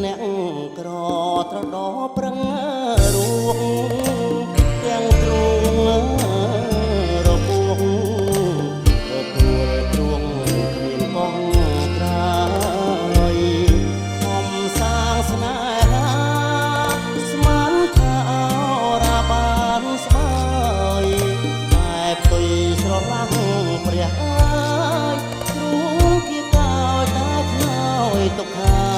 អ្នកក្រត្រដោប្រឹងរួងទាំងទ្រូងរបួងទទួលទ្រូងគ្មានកងក្រោយខំសាងស្នេហាស្មានថាអរាបានស្បើយតែផ្ទុយស្រឡះព្រះអើយទ្រូងគៀកោយតែខ្នើយទុកខា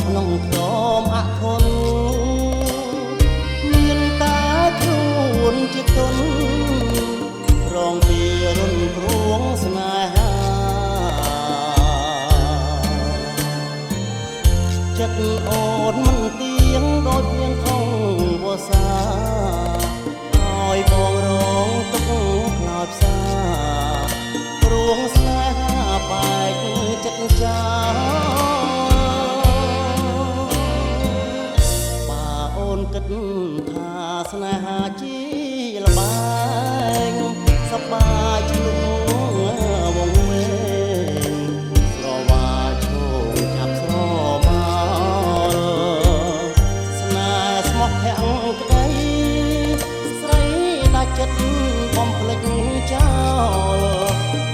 ក្នុងខ្ទមអធនមានតែខ្លួនជាទុនរងពីរុនព្រួងស្នេហាចិត្តអូនមិនទៀងដូចមានខំវសាឲ្យបងរងទុកខ្លោចផ្សាព្រួងស្នេហាបែកចិត្តចាគិតថាស្នេហាជាលបែងសប្បាយជ្លុងវងវែងស្រវាឈោងចាប់ស្រមកស្នេហ៍ស្មោះភ័ក្រក្តីស្រីដាច់ចិត្តបំភ្លេចចោល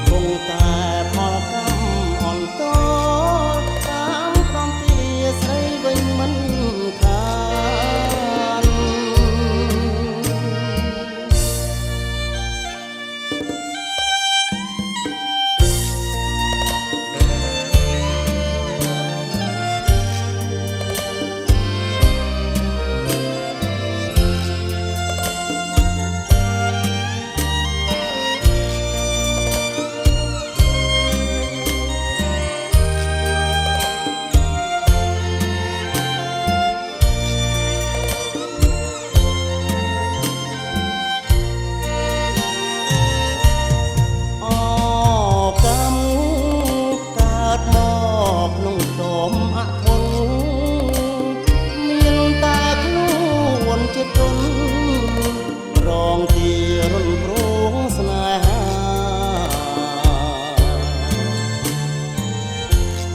គង់តែផលកម្មអន្តរតាមព្រមទីស្រីវិញមិនខា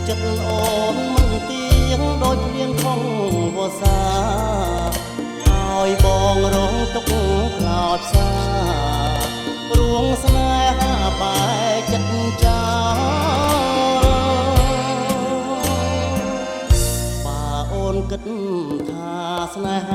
ចិត្តអូនមិនទៀងដូចមានខំវសាឲ្យបងរងទុកខ្លោចផ្សាព្រួងស្នេហាបែកចិត្តចាបើអូនគិតថាស្នេហា